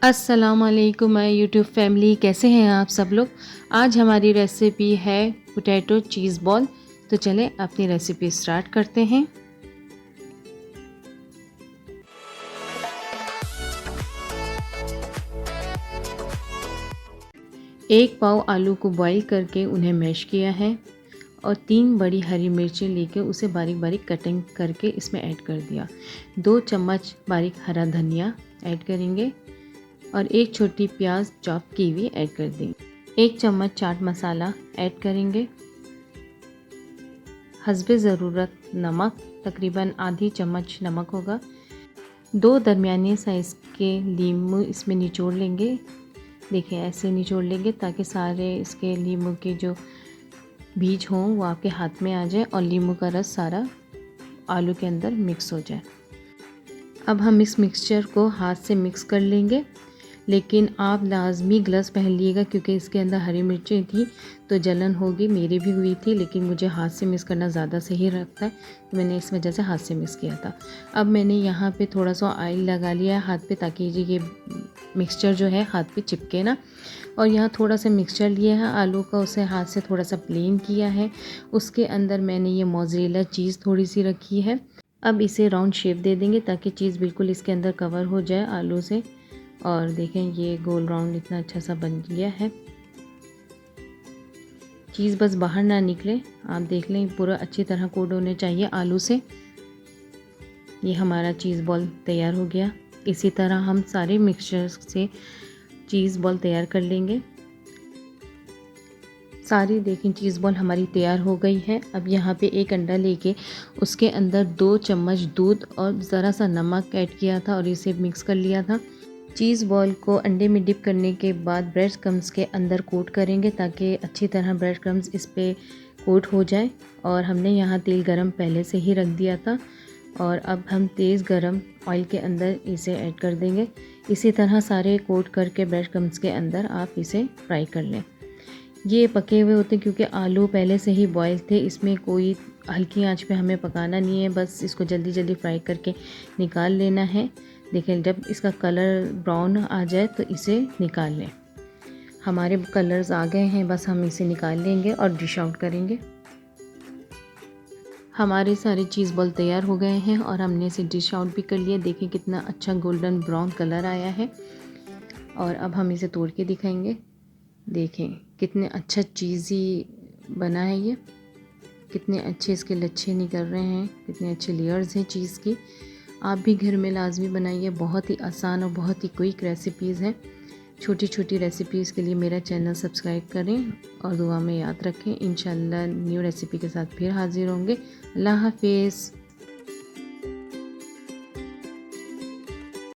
अस्सलाम वालेकुम my YouTube family, कैसे हैं आप सब लोग। आज हमारी रेसिपी है पोटैटो चीज़ बॉल। तो चलें अपनी रेसिपी स्टार्ट करते हैं। एक पाव आलू को बॉईल करके उन्हें मैश किया है और 3 बड़ी हरी मिर्चें लेके उसे बारीक बारीक कटिंग करके इसमें ऐड कर दिया। 2 चम्मच बारीक हरा धनिया ऐड करेंगे और 1 छोटी प्याज चॉप की हुई ऐड कर देंगे। 1 चम्मच चाट मसाला ऐड करेंगे। हस्बे ज़रूरत नमक, तकरीबन आधी चम्मच नमक होगा। 2 दरमियाने साइज़ के नींबू इसमें निचोड़ लेंगे। देखिए ऐसे निचोड़ लेंगे ताकि सारे इसके नींबू के जो बीज हों वो आपके हाथ में आ जाए और नींबू का रस सारा आलू के अंदर मिक्स हो जाए। अब हम इस मिक्सचर को हाथ से मिक्स कर लेंगे, लेकिन आप लाजमी ग्लव्स पहन लीजिएगा क्योंकि इसके अंदर हरी मिर्चें थी तो जलन होगी। मेरी भी हुई थी, लेकिन मुझे हाथ से मिक्स करना ज़्यादा सही लगता है तो मैंने इस वजह से हाथ से मिक्स किया था। अब मैंने यहाँ पे थोड़ा सा ऑयल लगा लिया है हाथ पे ताकि ये मिक्सचर जो है हाथ पे चिपके ना। और यहाँ थोड़ा सा मिक्सचर लिया है आलू का, उसे हाथ से थोड़ा सा प्लेन किया है। उसके अंदर मैंने ये मोज़रेला चीज़ थोड़ी सी रखी है। अब इसे राउंड शेप दे देंगे ताकि चीज़ बिल्कुल इसके अंदर कवर हो जाए आलू से। और देखें ये गोल राउंड इतना अच्छा सा बन गया है। चीज़ बस बाहर ना निकले, आप देख लें पूरा अच्छी तरह कोट होने चाहिए आलू से। ये हमारा चीज़ बॉल तैयार हो गया। इसी तरह हम सारे मिक्सचर से चीज़ बॉल तैयार कर लेंगे। सारी देखें चीज़ बॉल हमारी तैयार हो गई है। अब यहाँ पे एक अंडा लेके उसके अंदर 2 चम्मच दूध और ज़रा सा नमक ऐड किया था और इसे मिक्स कर लिया था। चीज़ बॉल को अंडे में डिप करने के बाद ब्रेड क्रम्स के अंदर कोट करेंगे ताकि अच्छी तरह ब्रेड क्रम्स इस पर कोट हो जाए। और हमने यहाँ तेल गरम पहले से ही रख दिया था और अब हम तेज़ गरम ऑयल के अंदर इसे ऐड कर देंगे। इसी तरह सारे कोट करके ब्रेड क्रम्स के अंदर आप इसे फ्राई कर लें। ये पके हुए होते हैं क्योंकि आलू पहले से ही बॉयल थे। इसमें कोई हल्की आंच पे हमें पकाना नहीं है, बस इसको जल्दी जल्दी फ्राई करके निकाल लेना है। देखें जब इसका कलर ब्राउन आ जाए तो इसे निकाल लें। हमारे कलर्स आ गए हैं, बस हम इसे निकाल लेंगे और डिश आउट करेंगे। हमारे सारे चीज़ बॉल तैयार हो गए हैं और हमने इसे डिश आउट भी कर लिया। देखें कितना अच्छा गोल्डन ब्राउन कलर आया है। और अब हम इसे तोड़ के दिखाएंगे। देखें कितने अच्छा चीज़ी बना है ये, कितने अच्छे इसके लच्छे निकल रहे हैं, कितने अच्छे लेयर्स हैं चीज़ की। आप भी घर में लाजमी बनाइए, बहुत ही आसान और बहुत ही क्विक रेसिपीज़ हैं। छोटी छोटी रेसिपीज़ के लिए मेरा चैनल सब्सक्राइब करें और दुआ में याद रखें। इंशाल्लाह न्यू रेसिपी के साथ फिर हाज़िर होंगे। अल्लाह हाफिज़।